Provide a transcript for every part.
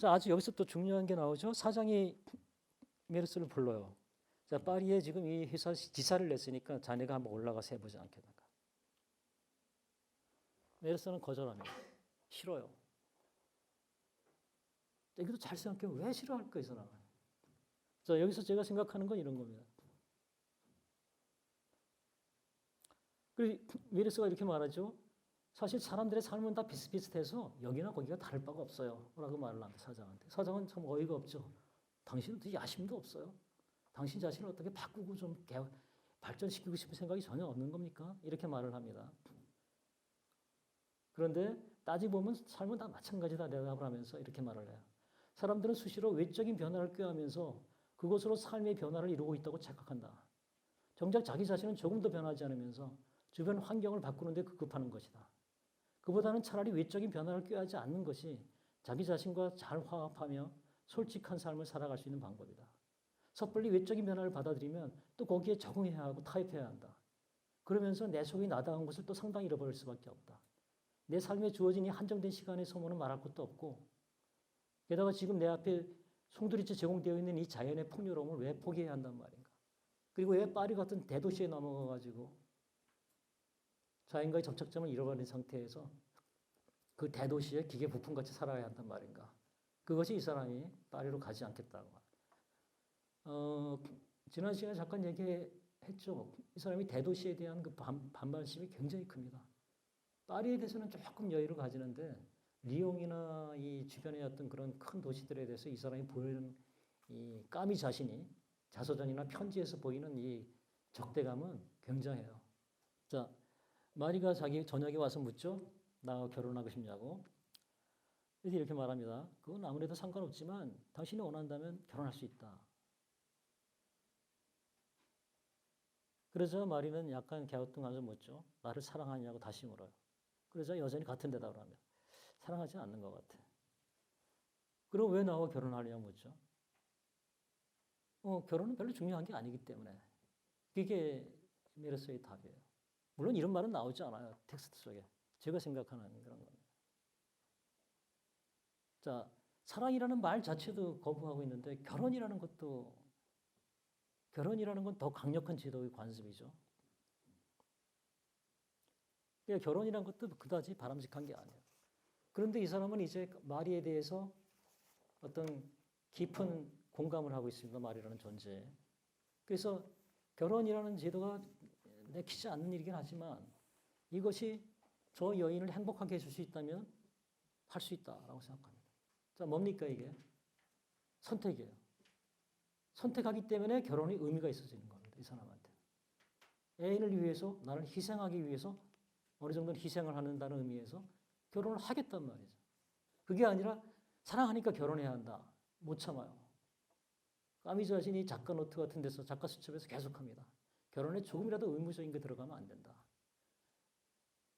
자, 아주 여기서 또 중요한 게 나오죠. 사장이 메르스를 불러요. 자, 파리에 지금 이 회사 지사를 냈으니까 자네가 한번 올라가서 해보지 않겠는가. 메르스는 거절합니다. 싫어요. 이것도 잘 생각해요. 왜 싫어할까, 이 사람은. 자, 여기서 제가 생각하는 건 이런 겁니다. 그리고 메르스가 이렇게 말하죠. 사실 사람들의 삶은 다 비슷비슷해서 여기나 거기가 다를 바가 없어요. 라고 말을 합니다. 사장한테. 사장은 참 어이가 없죠. 당신은 되게 야심도 없어요. 당신 자신을 어떻게 바꾸고 좀 발전시키고 싶은 생각이 전혀 없는 겁니까? 이렇게 말을 합니다. 그런데 따지고 보면 삶은 다 마찬가지다 대답을 하면서 이렇게 말을 해요. 사람들은 수시로 외적인 변화를 꾀하면서 그것으로 삶의 변화를 이루고 있다고 착각한다. 정작 자기 자신은 조금도 변하지 않으면서 주변 환경을 바꾸는데 급급하는 것이다. 그보다는 차라리 외적인 변화를 꾀하지 않는 것이 자기 자신과 잘 화합하며 솔직한 삶을 살아갈 수 있는 방법이다. 섣불리 외적인 변화를 받아들이면 또 거기에 적응해야 하고 타협해야 한다. 그러면서 내 속에 나다운 것을 또 상당히 잃어버릴 수밖에 없다. 내 삶에 주어진 이 한정된 시간의 소모는 말할 것도 없고 게다가 지금 내 앞에 송두리째 제공되어 있는 이 자연의 풍요로움을 왜 포기해야 한단 말인가. 그리고 왜 파리 같은 대도시에 넘어가가지고 자연과의 접촉점을 잃어버린 상태에서 그 대도시에 기계 부품같이 살아야 한단 말인가. 그것이 이 사람이 파리로 가지 않겠다고. 지난 시간에 잠깐 얘기했죠. 이 사람이 대도시에 대한 그 반발심이 굉장히 큽니다. 파리에 대해서는 조금 여유를 가지는데 리옹이나 이 주변의 어떤 그런 큰 도시들에 대해서 이 사람이 보이는 이 까미 자신이 자서전이나 편지에서 보이는 이 적대감은 굉장해요. 자, 마리가 자기 저녁에 와서 묻죠. 나하고 결혼하고 싶냐고. 그래서 이렇게 말합니다. 그건 아무래도 상관없지만 당신이 원한다면 결혼할 수 있다. 그래서 마리는 약간 갸우뚱하면서 묻죠. 나를 사랑하냐고 다시 물어요. 그래서 여전히 같은 대답을 합니다. 사랑하지 않는 것 같아. 그럼 왜 나와 결혼하려고 묻죠. 결혼은 별로 중요한 게 아니기 때문에. 그게 메르스의 답이에요. 물론 이런 말은 나오지 않아요. 텍스트 속에. 제가 생각하는 그런 겁니다. 자, 사랑이라는 말 자체도 거부하고 있는데 결혼이라는 건 더 강력한 제도의 관습이죠. 그러니까 결혼이라는 것도 그다지 바람직한 게 아니에요. 그런데 이 사람은 이제 마리에 대해서 어떤 깊은 공감을 하고 있습니다. 마리라는 존재에. 그래서 결혼이라는 제도가 내키지 않는 일이긴 하지만 이것이 저 여인을 행복하게 해줄 수 있다면 할 수 있다라고 생각합니다. 자, 뭡니까 이게? 선택이에요. 선택하기 때문에 결혼이 의미가 있어지는 겁니다. 이 사람한테. 애인을 위해서 나를 희생하기 위해서 어느 정도는 희생을 한다는 의미에서 결혼을 하겠단 말이죠. 그게 아니라 사랑하니까 결혼해야 한다. 못 참아요. 까미 자신이 작가 노트 같은 데서 작가 수첩에서 계속합니다. 결혼에 조금이라도 의무적인 게 들어가면 안 된다.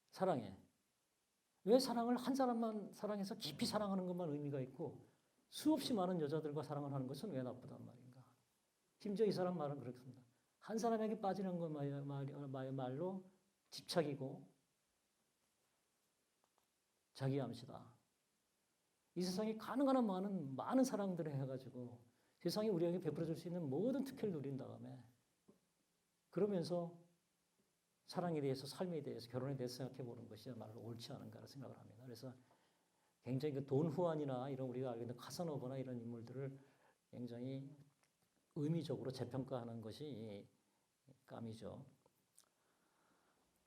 사랑해. 왜 사랑을 한 사람만 사랑해서 깊이 사랑하는 것만 의미가 있고 수없이 많은 여자들과 사랑을 하는 것은 왜 나쁘단 말인가. 심지어 이 사람 말은 그렇습니다. 한 사람에게 빠지는 것말로 집착이고 자기 암시다. 이 세상에 가능한 많은 사랑들을 해가지고 세상이 우리에게 베풀어줄 수 있는 모든 특혜를 누린 다음에 그러면서 사랑에 대해서 삶에 대해서 결혼에 대해서 생각해 보는 것이야말로 옳지 않은가 생각을 합니다. 그래서 굉장히 그 돈 후안이나 이런 우리가 알고 있는 카사노바나 이런 인물들을 굉장히 의미적으로 재평가하는 것이 까미죠.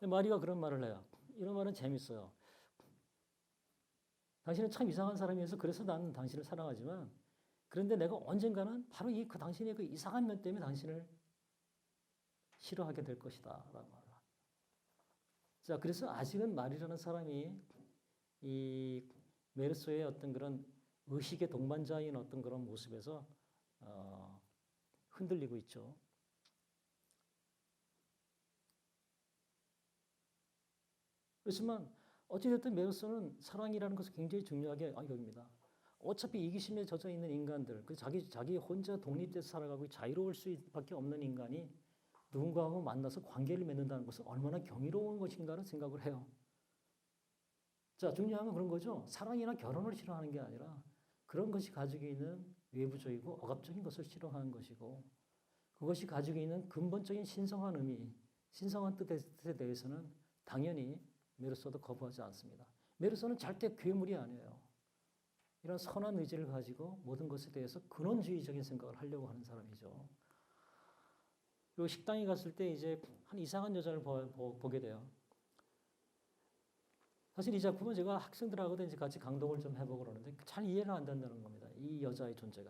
마리가 그런 말을 해요. 이런 말은 재밌어요. 당신은 참 이상한 사람이어서 그래서 나는 당신을 사랑하지만 그런데 내가 언젠가는 바로 그 당신의 그 이상한 면 때문에 당신을 싫어하게 될 것이다. 라고 말을 합니다. 자, 그래서 아직은 말이라는 사람이 이 메르소의 어떤 그런 의식의 동반자인 어떤 그런 모습에서 흔들리고 있죠. 그렇지만 어찌됐든 메르소는 사랑이라는 것을 굉장히 중요하게 여깁니다. 어차피 이기심에 젖어 있는 인간들, 자기 혼자 독립돼서 살아가고 자유로울 수밖에 없는 인간이 누군가하고 만나서 관계를 맺는다는 것은 얼마나 경이로운 것인가를 생각을 해요. 자, 중요한 건 그런 거죠. 사랑이나 결혼을 싫어하는 게 아니라 그런 것이 가지고 있는 외부적이고 억압적인 것을 싫어하는 것이고 그것이 가지고 있는 근본적인 신성한 의미, 신성한 뜻에 대해서는 당연히 메르소도 거부하지 않습니다. 메르소는 절대 괴물이 아니에요. 이런 선한 의지를 가지고 모든 것에 대해서 근원주의적인 생각을 하려고 하는 사람이죠. 그리고 식당에 갔을 때 이제 한 이상한 여자를 보게 돼요. 사실 이 작품은 제가 학생들하고도 이제 같이 강독을 좀 해보고 그러는데 잘 이해가 안 된다는 겁니다. 이 여자의 존재가.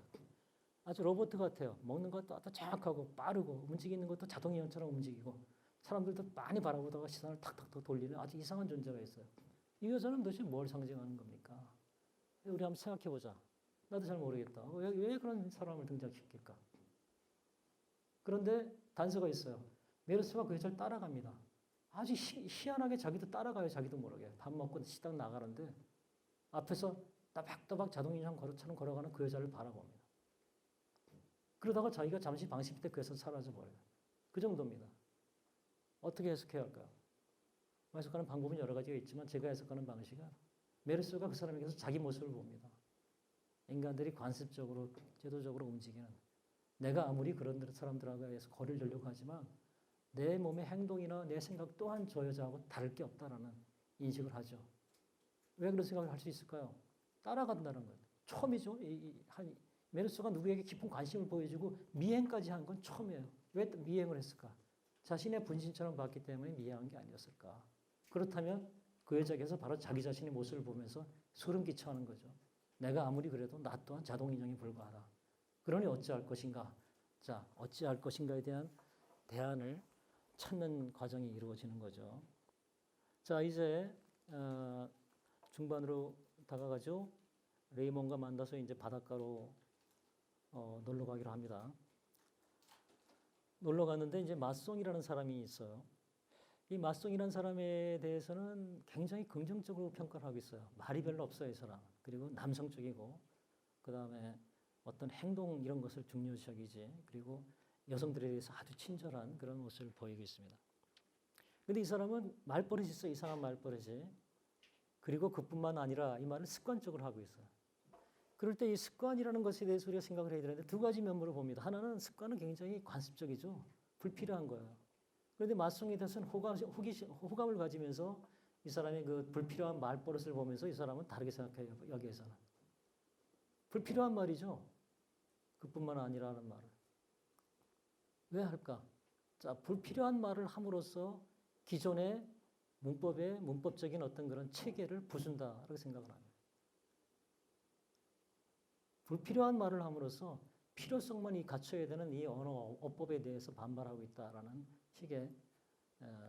아주 로봇 같아요. 먹는 것도 아주 정확하고 빠르고 움직이는 것도 자동이형처럼 움직이고 사람들도 많이 바라보다가 시선을 탁탁 돌리는 아주 이상한 존재가 있어요. 이 여자는 도대체 뭘 상징하는 겁니까? 우리 한번 생각해보자. 나도 잘 모르겠다. 왜 그런 사람을 등장시킬까? 그런데 단서가 있어요. 메르스가 그 여자를 따라갑니다. 아주 희한하게 자기도 따라가요. 자기도 모르게. 밥 먹고 식당 나가는데 앞에서 따박따박 자동인형 걸어처럼 걸어가는 그 여자를 바라봅니다. 그러다가 자기가 잠시 방심할 때 그 여자 사라져버려요. 그 정도입니다. 어떻게 해석해야 할까요? 해석하는 방법은 여러 가지가 있지만 제가 해석하는 방식은 메르스가 그 사람에게서 자기 모습을 봅니다. 인간들이 관습적으로, 제도적으로 움직이는 내가 아무리 그런 사람들하고 해서 거리를 두려고 하지만 내 몸의 행동이나 내 생각 또한 저 여자하고 다를 게 없다라는 인식을 하죠. 왜 그런 생각을 할 수 있을까요? 따라간다는 거예요. 처음이죠. 메르스가 누구에게 깊은 관심을 보여주고 미행까지 한 건 처음이에요. 왜 미행을 했을까? 자신의 분신처럼 봤기 때문에 미행한 게 아니었을까? 그렇다면 그 여자에게서 바로 자기 자신의 모습을 보면서 소름 끼쳐하는 거죠. 내가 아무리 그래도 나 또한 자동인형에 불과하다. 그러니 어찌할 것인가? 자, 어찌할 것인가에 대한 대안을 찾는 과정이 이루어지는 거죠. 자, 이제 중반으로 다가가죠. 레이몬과 만나서 이제 바닷가로 놀러 가기로 합니다. 놀러 갔는데 이제 마송이라는 사람이 있어요. 이 마송이라는 사람에 대해서는 굉장히 긍정적으로 평가를 하고 있어요. 말이 별로 없어요, 이 사람. 그리고 남성적이고, 그 다음에 어떤 행동 이런 것을 중요시 여기지. 그리고 여성들에 대해서 아주 친절한 그런 모습을 보이고 있습니다. 근데 이 사람은 말버릇이 있어요. 이상한 말버릇이. 그리고 그뿐만 아니라 이 말을 습관적으로 하고 있어요. 그럴 때 이 습관이라는 것에 대해서 우리가 생각을 해야 되는데 두 가지 면모를 봅니다. 하나는 습관은 굉장히 관습적이죠. 불필요한 거예요. 그런데 마송에 대해서는 호감을 가지면서 이 사람의 그 불필요한 말버릇을 보면서 이 사람은 다르게 생각해요. 여기에서는. 불필요한 말이죠. 그뿐만 아니라는 말을. 왜 할까? 자, 불필요한 말을 함으로써 기존의 문법의 문법적인 어떤 그런 체계를 부순다라고 생각을 합니다. 불필요한 말을 함으로써 필요성만 갖춰야 되는 이 언어, 어법에 대해서 반발하고 있다라는 식의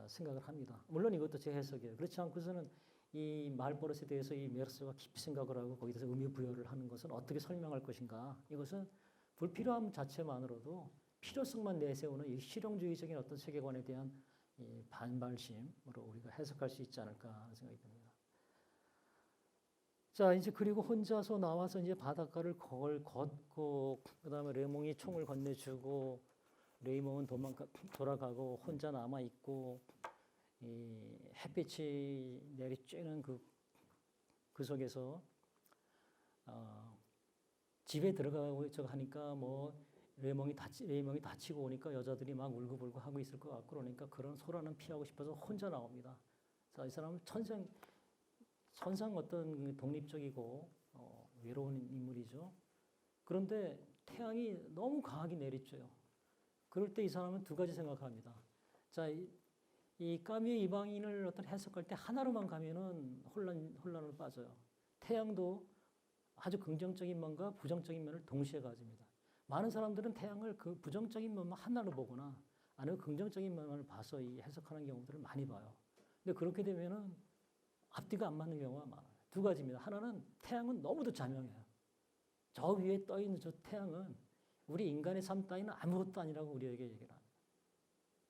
생각을 합니다. 물론 이것도 제 해석이에요. 그렇지 않고서는 이 말버릇에 대해서 이 메르스가 깊이 생각을 하고 거기서 의미 부여를 하는 것은 어떻게 설명할 것인가? 이것은 불필요함 자체만으로도 필요성만 내세우는 이 실용주의적인 어떤 세계관에 대한 이 반발심으로 우리가 해석할 수 있지 않을까 하는 생각이 듭니다. 자, 이제 그리고 혼자서 나와서 이제 바닷가를 걷고, 그 다음에 레몽이 총을 건네주고, 레이몽은 돌아가고, 혼자 남아있고, 이 햇빛이 내리쬐는 그 속에서, 집에 들어가고 하니까 뭐, 레이몽이 다치고 오니까 여자들이 막 울고불고 하고 있을 것 같고, 그러니까 그런 소란은 피하고 싶어서 혼자 나옵니다. 자, 이 사람은 천상 어떤 독립적이고 외로운 인물이죠. 그런데 태양이 너무 강하게 내리쬐요. 그럴 때 이 사람은 두 가지 생각합니다. 자, 이 까미의 이방인을 어떤 해석할 때 하나로만 가면은 혼란을 빠져요. 태양도 아주 긍정적인 면과 부정적인 면을 동시에 가집니다. 많은 사람들은 태양을 그 부정적인 면만 하나로 보거나 아니면 긍정적인 면을 봐서 이 해석하는 경우들을 많이 봐요. 근데 그렇게 되면은 앞뒤가 안 맞는 경우가 많아요. 두 가지입니다. 하나는 태양은 너무도 자명해요. 저 위에 떠 있는 저 태양은 우리 인간의 삶 따위는 아무것도 아니라고 우리에게 얘기를 합니다.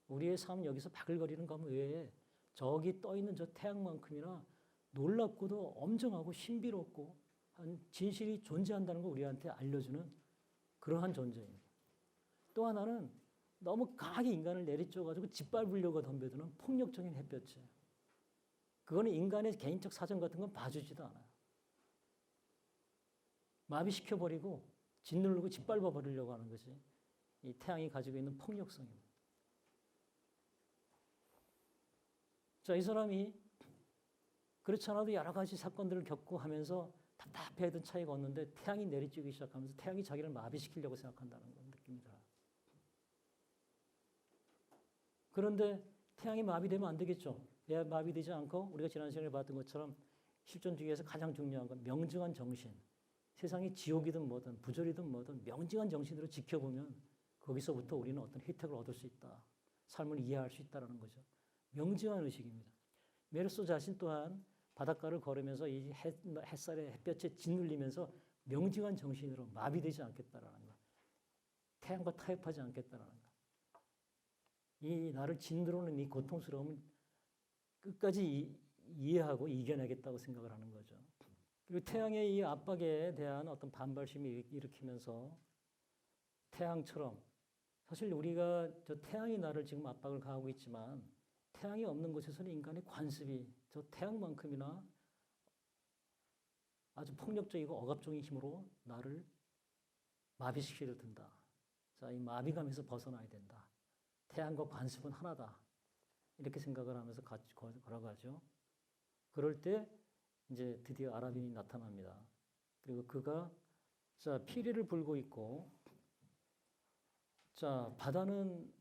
우리의 삶 여기서 바글거리는 것 외에 저기 떠 있는 저 태양만큼이나 놀랍고도 엄정하고 신비롭고 한 진실이 존재한다는 걸 우리한테 알려주는 그러한 존재입니다. 또 하나는 너무 강하게 인간을 내리쬐가지고 짓밟으려고 덤벼드는 폭력적인 햇볕이에요. 그거는 인간의 개인적 사정 같은 건 봐주지도 않아요. 마비시켜버리고 짓누르고 짓밟아 버리려고 하는 것이 이 태양이 가지고 있는 폭력성입니다. 자, 이 사람이 그렇지 않아도 여러 가지 사건들을 겪고 하면서 답답해하던 차에 걷는데 태양이 내리쬐기 시작하면서 태양이 자기를 마비시키려고 생각한다는 걸 느낌이 들어요. 그런데 태양이 마비되면 안 되겠죠. 왜 마비되지 않고 우리가 지난 시간에 봤던 것처럼 실존 주의에서 가장 중요한 건 명징한 정신. 세상이 지옥이든 뭐든 부조리든 뭐든 명징한 정신으로 지켜보면 거기서부터 우리는 어떤 혜택을 얻을 수 있다. 삶을 이해할 수 있다는 거죠. 명징한 의식입니다. 메르소 자신 또한 바닷가를 걸으면서 이 햇살에 햇볕에 짓눌리면서 명징한 정신으로 마비되지 않겠다라는 것. 태양과 타협하지 않겠다라는 것. 이 나를 짓누르는 이 고통스러움을 끝까지 이해하고 이겨내겠다고 생각을 하는 거죠. 그리고 태양의 이 압박에 대한 어떤 반발심이 일으키면서 태양처럼 사실 우리가 저 태양이 나를 지금 압박을 가하고 있지만 태양이 없는 곳에서는 인간의 관습이 저 태양만큼이나 아주 폭력적이고 억압적인 힘으로 나를 마비시키려 든다. 자, 이 마비감에서 벗어나야 된다. 태양과 관습은 하나다. 이렇게 생각을 하면서 같이 걸어가죠. 그럴 때 이제 드디어 아라빈이 나타납니다. 그리고 그가 자, 피리를 불고 있고 자, 바다는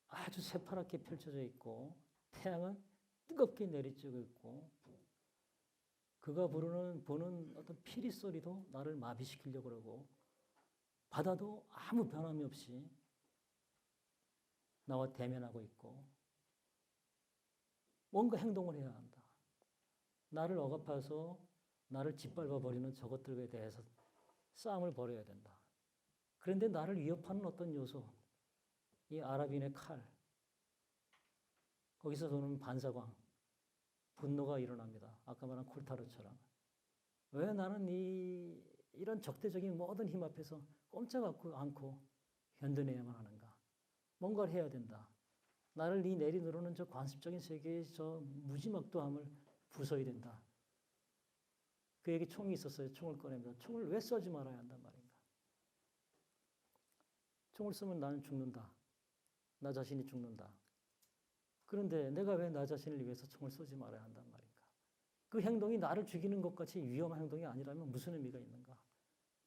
아주 새파랗게 펼쳐져 있고 태양은 뜨겁게 내리쬐고 있고 그가 보는 어떤 피리 소리도 나를 마비시키려고 그러고 바다도 아무 변함이 없이 나와 대면하고 있고 뭔가 행동을 해야 한다. 나를 억압해서 나를 짓밟아 버리는 저것들에 대해서 싸움을 벌여야 된다. 그런데 나를 위협하는 어떤 요소, 이 아라빈의 칼, 거기서 도는 반사광, 분노가 일어납니다. 아까 말한 콜타르처럼. 왜 나는 이런 적대적인 모든 힘 앞에서 꼼짝 않고 견뎌내야만 하는가? 뭔가를 해야 된다. 나를 이 내리누르는 저 관습적인 세계의 저 무지막도함을 부숴야 된다. 그에게 총이 있었어요. 총을 꺼냅니다. 총을 왜 쏘지 말아야 한단 말인가? 총을 쏘면 나는 죽는다. 나 자신이 죽는다. 그런데 내가 왜 나 자신을 위해서 총을 쏘지 말아야 한단 말인가? 그 행동이 나를 죽이는 것 같이 위험한 행동이 아니라면 무슨 의미가 있는가?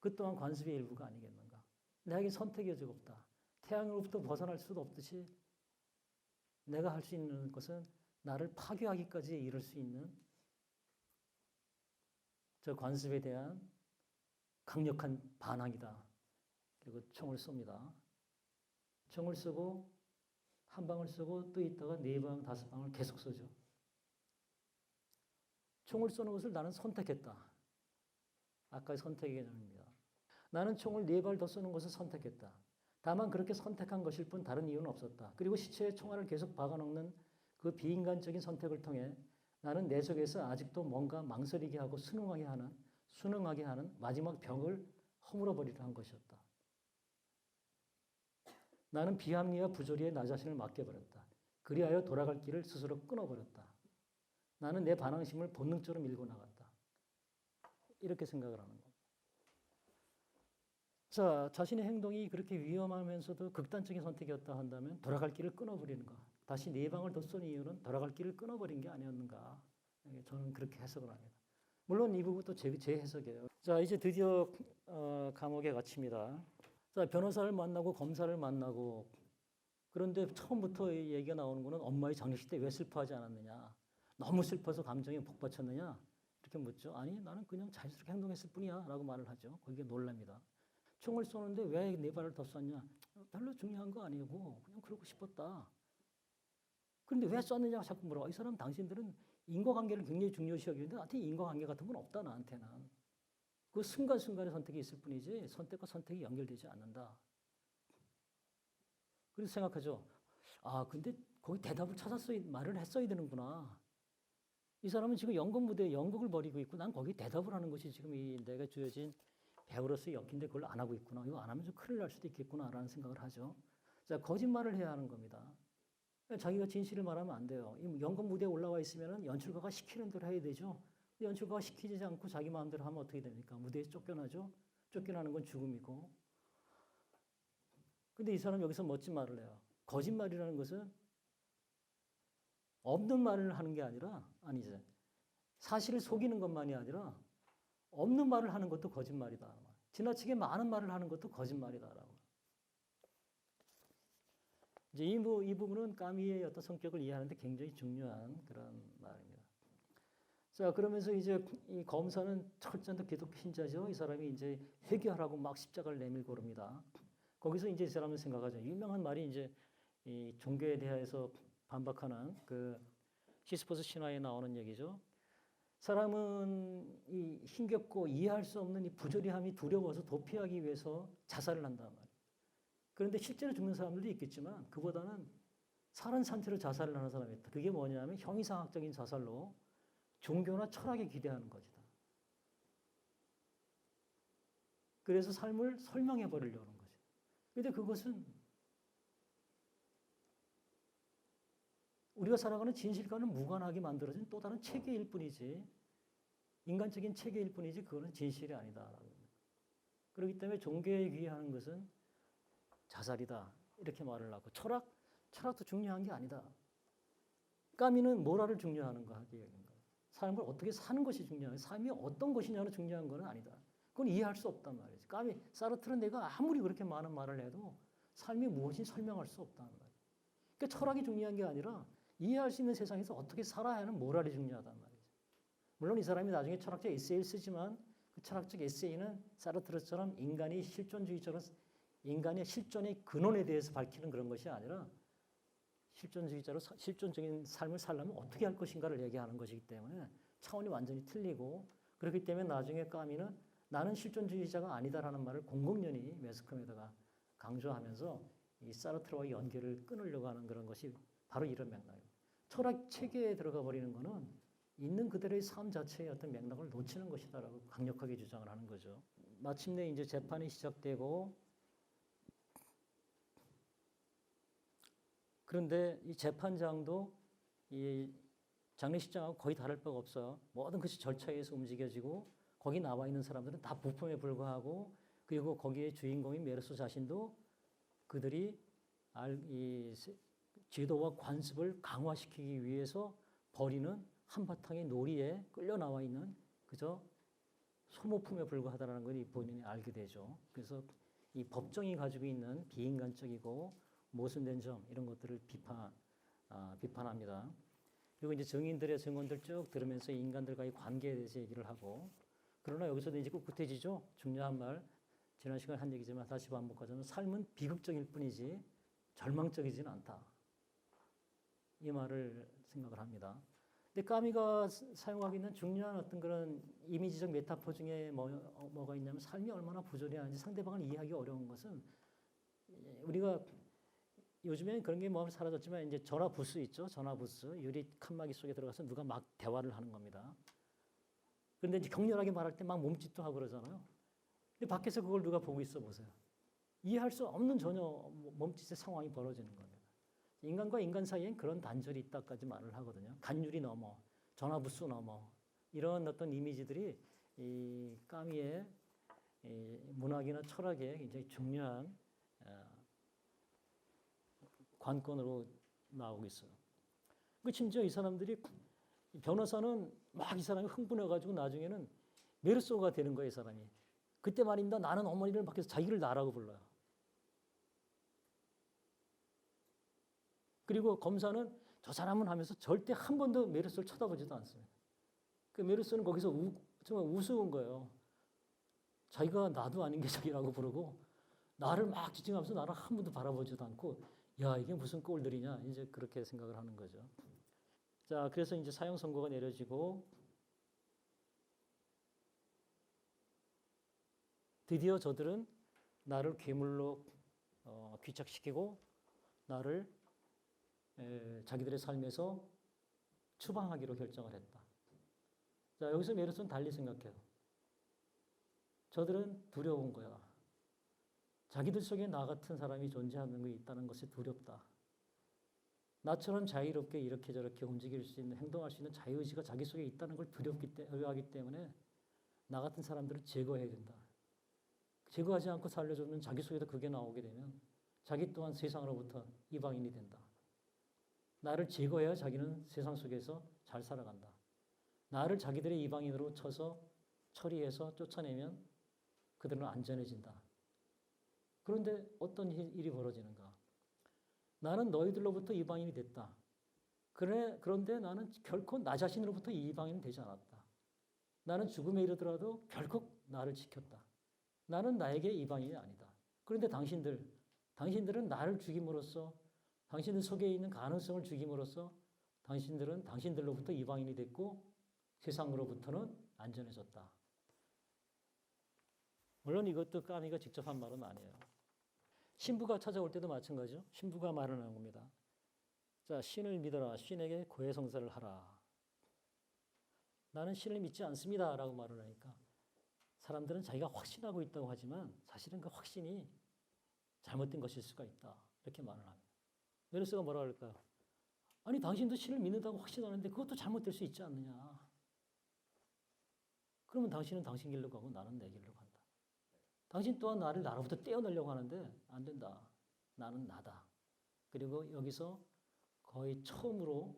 그 또한 관습의 일부가 아니겠는가? 내게 선택의 여지가 없다. 태양으로부터 벗어날 수도 없듯이 내가 할 수 있는 것은 나를 파괴하기까지 이를 수 있는 저 관습에 대한 강력한 반항이다. 그리고 총을 쏩니다. 총을 쏘고 한 방을 쏘고 또 있다가 네 방, 다섯 방을 계속 쏘죠. 총을 쏘는 것을 나는 선택했다. 아까의 선택의 개념입니다. 나는 총을 네 발 더 쏘는 것을 선택했다. 다만 그렇게 선택한 것일 뿐 다른 이유는 없었다. 그리고 시체에 총알을 계속 박아넣는 그 비인간적인 선택을 통해 나는 내 속에서 아직도 뭔가 망설이게 하고 순응하게 하는 마지막 벽을 허물어버리려 한 것이었다. 나는 비합리와 부조리에 나 자신을 맡겨버렸다. 그리하여 돌아갈 길을 스스로 끊어버렸다. 나는 내 반항심을 본능적으로 밀고 나갔다. 이렇게 생각을 하는 겁니다. 자, 자신의 행동이 그렇게 위험하면서도 극단적인 선택이었다 한다면 돌아갈 길을 끊어버리는 것. 다시 네 방을 더 쏜 이유는 돌아갈 길을 끊어버린 게 아니었는가. 저는 그렇게 해석을 합니다. 물론 이 부분도 제 해석이에요. 자, 이제 드디어 감옥에 갇힙니다. 자, 변호사를 만나고 검사를 만나고 그런데 처음부터 얘기가 나오는 거는 엄마의 장례식 때 왜 슬퍼하지 않았느냐. 너무 슬퍼서 감정이 복받쳤느냐. 이렇게 묻죠. 아니, 나는 그냥 자연스럽게 행동했을 뿐이야. 라고 말을 하죠. 거기에 놀랍니다. 총을 쏘는데 왜 네 발을 더 쐈냐? 별로 중요한 거 아니고 그냥 그러고 싶었다. 그런데 왜 쐈느냐고 자꾸 물어봐. 이 사람 당신들은 인과관계를 굉장히 중요시 여기는데 나한테 인과관계 같은 건 없다. 나한테는. 그 순간순간의 선택이 있을 뿐이지 선택과 선택이 연결되지 않는다. 그래서 생각하죠. 아, 근데 거기 대답을 찾았어야 말을 했어야 되는구나. 이 사람은 지금 연극 무대에 연극을 벌이고 있고 난 거기 대답을 하는 것이 지금 이 내가 주어진 배우로서의 역인데 그걸 안 하고 있구나. 이거 안 하면 좀 큰일 날 수도 있겠구나라는 생각을 하죠. 자, 거짓말을 해야 하는 겁니다. 자기가 진실을 말하면 안 돼요. 이 연극 무대에 올라와 있으면 연출가가 시키는 대로 해야 되죠. 연출가가 시키지 않고 자기 마음대로 하면 어떻게 됩니까? 무대에 쫓겨나죠. 쫓겨나는 건 죽음이고. 근데 이 사람 여기서 멋진 말을 해요. 거짓말이라는 것은 없는 말을 하는 게 아니지. 사실을 속이는 것만이 아니라 없는 말을 하는 것도 거짓말이다. 지나치게 많은 말을 하는 것도 거짓말이다라고. 이제 이 부분은 까미의 어떤 성격을 이해하는데 굉장히 중요한 그런 말입니다. 자, 그러면서 이제 이 검사는 철저한 기독교 신자죠. 이 사람이 이제 회개하라고 막 십자가를 내밀고 그럽니다. 거기서 이제 이 사람은 생각하죠. 유명한 말이 이제 이 종교에 대해서 반박하는 그 시스포스 신화에 나오는 얘기죠. 사람은 이 힘겹고 이해할 수 없는 이 부조리함이 두려워서 도피하기 위해서 자살을 한단 말이에요. 그런데 실제로 죽는 사람들도 있겠지만 그보다는 살은 상태로 자살을 하는 사람이 있다. 그게 뭐냐면 형이상학적인 자살로 종교나 철학에 기대하는 것이다. 그래서 삶을 설명해 버리려는 거죠. 그런데 그것은 우리가 살아가는 진실과는 무관하게 만들어진 또 다른 체계일 뿐이지, 인간적인 체계일 뿐이지 그거는 진실이 아니다. 그렇기 때문에 종교에 귀의하는 것은 자살이다. 이렇게 말을 하고 철학도 중요한 게 아니다. 까미는 모랄을 중요하는가 하기에 삶을 어떻게 사는 것이 중요한, 삶이 어떤 것이냐는 중요한 건 아니다. 그건 이해할 수 없단 말이지. 까미, 사르트르는 내가 아무리 그렇게 많은 말을 해도 삶이 무엇인지 설명할 수 없다는 말이야. 그러니까 철학이 중요한 게 아니라 이해할 수 있는 세상에서 어떻게 살아야 하는 모랄이 중요하단 말이지. 물론 이 사람이 나중에 철학적 에세이를 쓰지만 그 철학적 에세이는 사르트르처럼 인간이 실존주의처럼 인간의 실존의 근원에 대해서 밝히는 그런 것이 아니라 실존주의자로 실존적인 삶을 살려면 어떻게 할 것인가를 얘기하는 것이기 때문에 차원이 완전히 틀리고, 그렇기 때문에 나중에 까미는 나는 실존주의자가 아니다라는 말을 공공연히 매스컴에다가 강조하면서 이 사르트르와의 연계를 끊으려고 하는 그런 것이 바로 이런 맥락입니다. 철학 체계에 들어가 버리는 것은 있는 그대로의 삶 자체의 어떤 맥락을 놓치는 것이다라고 강력하게 주장을 하는 거죠. 마침내 이제 재판이 시작되고, 그런데 이 재판장도 이 장례식장하고 거의 다를 바가 없어요. 모든 것이 절차에 의해서 움직여지고 거기 나와 있는 사람들은 다 부품에 불과하고, 그리고 거기에 주인공인 메르소 자신도 그들이 이 제도와 관습을 강화시키기 위해서 벌이는 한바탕의 놀이에 끌려 나와 있는 그저 소모품에 불과하다는 걸 본인이 알게 되죠. 그래서 이 법정이 가지고 있는 비인간적이고 모순된 점, 이런 것들을 비판합니다. 그리고 이제 증인들의 증언들 쭉 들으면서 인간들과의 관계에 대해서 얘기를 하고, 그러나 여기서도 이제 꿋꿋해지죠. 중요한 말, 지난 시간에 한 얘기지만 다시 반복하자면 삶은 비극적일 뿐이지 절망적이지는 않다. 이 말을 생각을 합니다. 근데 까미가 사용하고 있는 중요한 어떤 그런 이미지적 메타포 중에 뭐가 있냐면, 삶이 얼마나 부조리한지 상대방을 이해하기 어려운 것은, 우리가 요즘에 그런 게 뭐 사라졌지만 이제 전화 부스 있죠. 전화 부스, 유리 칸막이 속에 들어가서 누가 막 대화를 하는 겁니다. 그런데 이제 격렬하게 말할 때 막 몸짓도 하고 그러잖아요. 근데 밖에서 그걸 누가 보고 있어 보세요. 이해할 수 없는 전혀 몸짓의 상황이 벌어지는 겁니다. 인간과 인간 사이엔 그런 단절이 있다까지 말을 하거든요. 간유리 넘어, 전화 부스 넘어, 이런 어떤 이미지들이 이 까미의 이 문학이나 철학에 굉장히 중요한 관건으로 나오고 있어요. 그 심지어 이 사람들이, 변호사는 막 이 사람이 흥분해가지고 나중에는 메르소가 되는 거예요, 이 사람이. 그때 말입니다. 나는 어머니를 밖에서 자기를 나라고 불러요. 그리고 검사는 저 사람은 하면서 절대 한 번도 메르소를 쳐다보지도 않습니다. 그 메르소는 거기서 정말 우스운 거예요. 자기가 나도 아닌 게 저기라고 부르고 나를 막 지칭하면서 나를 한 번도 바라보지도 않고, 야, 이게 무슨 꼴들이냐, 이제 그렇게 생각을 하는 거죠. 자, 그래서 이제 사형 선고가 내려지고 드디어 저들은 나를 괴물로 귀착시키고 나를 자기들의 삶에서 추방하기로 결정을 했다. 자, 여기서 메르소는 달리 생각해요. 저들은 두려운 거야. 자기들 속에 나 같은 사람이 존재하는 게 있다는 것이 두렵다. 나처럼 자유롭게 이렇게 저렇게 움직일 수 있는, 행동할 수 있는 자유의지가 자기 속에 있다는 걸 두려워하기 때문에 나 같은 사람들을 제거해야 된다. 제거하지 않고 살려주면 자기 속에도 그게 나오게 되면 자기 또한 세상으로부터 이방인이 된다. 나를 제거해야 자기는 세상 속에서 잘 살아간다. 나를 자기들의 이방인으로 쳐서 처리해서 쫓아내면 그들은 안전해진다. 그런데 어떤 일이 벌어지는가? 나는 너희들로부터 이방인이 됐다. 그런데 나는 결코 나 자신으로부터 이방인이 되지 않았다. 나는 죽음에 이르더라도 결국 나를 지켰다. 나는 나에게 이방인이 아니다. 그런데 당신들은 나를 죽임으로써 당신들 속에 있는 가능성을 죽임으로써 당신들은 당신들로부터 이방인이 됐고 세상으로부터는 안전해졌다. 물론 이것도 까미가 직접 한 말은 아니에요. 신부가 찾아올 때도 마찬가지죠. 신부가 말을 하는 겁니다. 자, 신을 믿어라. 신에게 고해성사를 하라. 나는 신을 믿지 않습니다. 라고 말을 하니까 사람들은 자기가 확신하고 있다고 하지만 사실은 그 확신이 잘못된 것일 수가 있다. 이렇게 말을 합니다. 메르스가 뭐라 그럴까요? 아니 당신도 신을 믿는다고 확신하는데 그것도 잘못될 수 있지 않느냐. 그러면 당신은 당신 길로 가고 나는 내 길로 간다. 당신 또한 나를 나로부터 떼어내려고 하는데 안 된다. 나는 나다. 그리고 여기서 거의 처음으로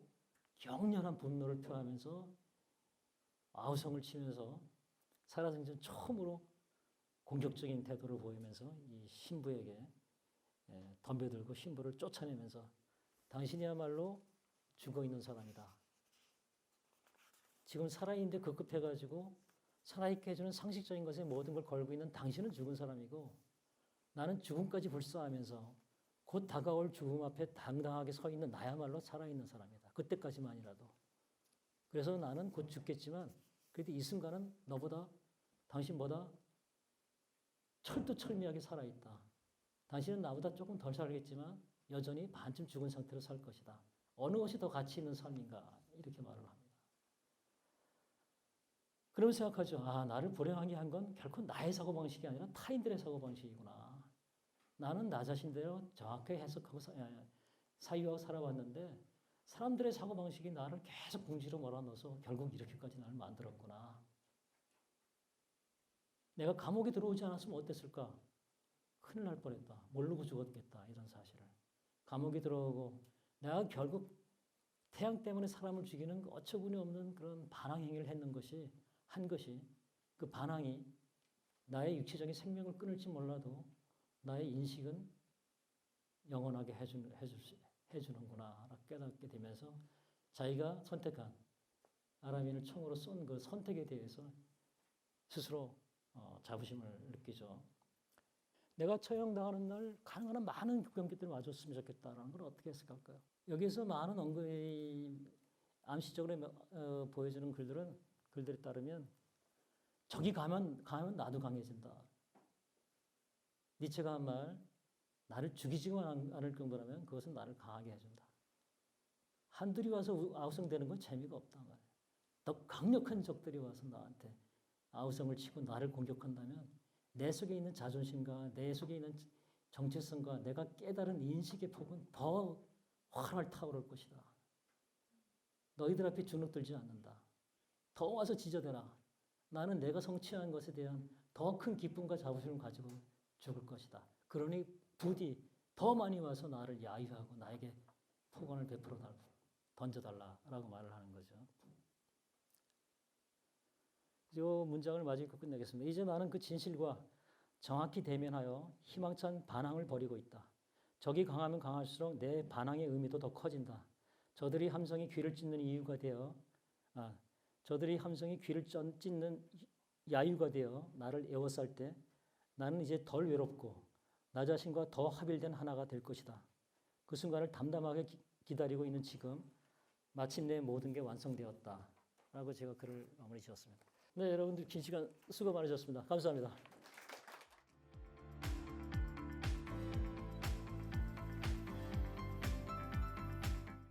격렬한 분노를 표하면서 아우성을 치면서 살아생전 처음으로 공격적인 태도를 보이면서 이 신부에게 덤벼들고 신부를 쫓아내면서 당신이야말로 죽어있는 사람이다. 지금 살아있는데 급급해가지고 살아있게 해주는 상식적인 것에 모든 걸 걸고 있는 당신은 죽은 사람이고 나는 죽음까지 불사하면서 곧 다가올 죽음 앞에 당당하게 서 있는 나야말로 살아있는 사람이다. 그때까지만이라도. 그래서 나는 곧 죽겠지만 그래도 이 순간은 당신보다 철두철미하게 살아있다. 당신은 나보다 조금 덜 살겠지만 여전히 반쯤 죽은 상태로 살 것이다. 어느 것이 더 가치 있는 삶인가 이렇게 말을 합니다. 그러면 생각하죠. 아, 나를 불행하게 한 건 결코 나의 사고방식이 아니라 타인들의 사고방식이구나. 나는 나 자신대로 정확하게 해석하고 사유하고 살아왔는데 사람들의 사고방식이 나를 계속 궁지로 몰아넣어서 결국 이렇게까지 나를 만들었구나. 내가 감옥에 들어오지 않았으면 어땠을까? 큰일 날 뻔했다. 모르고 죽었겠다. 이런 사실을. 감옥에 들어오고 내가 결국 태양 때문에 사람을 죽이는 어처구니 없는 그런 반항 행위를 한 것이 그 반항이 나의 육체적인 생명을 끊을지 몰라도 나의 인식은 영원하게 해주는구나 깨닫게 되면서 자기가 선택한 아람인을 총으로 쏜 그 선택에 대해서 스스로 자부심을 느끼죠. 내가 처형당하는 날 가능한 많은 경기들을 와줬으면 좋겠다라는 걸 어떻게 해석할까요? 여기서 많은 암시적으로 보여주는 글들에 따르면 저기 가면 나도 강해진다. 니체가 한 말, 나를 죽이지만 않을 정도라면 그것은 나를 강하게 해준다. 한둘이 와서 아우성되는 건 재미가 없단 말이에요. 더 강력한 적들이 와서 나한테 아우성을 치고 나를 공격한다면 내 속에 있는 자존심과 내 속에 있는 정체성과 내가 깨달은 인식의 폭은 더 활활 타오를 것이다. 너희들 앞에 주눅들지 않는다. 더 와서 지저대라. 나는 내가 성취한 것에 대한 더 큰 기쁨과 자부심을 가지고 죽을 것이다. 그러니 부디 더 많이 와서 나를 야유하고 나에게 폭언을 던져달라라고 말을 하는 거죠. 이 문장을 마지막으로 끝내겠습니다. 이제 나는 그 진실과 정확히 대면하여 희망찬 반항을 벌이고 있다. 적이 강하면 강할수록 내 반항의 의미도 더 커진다. 저들이 함성이 귀를 찢는 야유가 되어 나를 에워쌀 때 나는 이제 덜 외롭고 나 자신과 더 합일된 하나가 될 것이다. 그 순간을 담담하게 기다리고 있는 지금 마침내 모든 게 완성되었다. 라고 제가 글을 마무리 지었습니다. 네, 여러분들 긴 시간 수고 많으셨습니다. 감사합니다.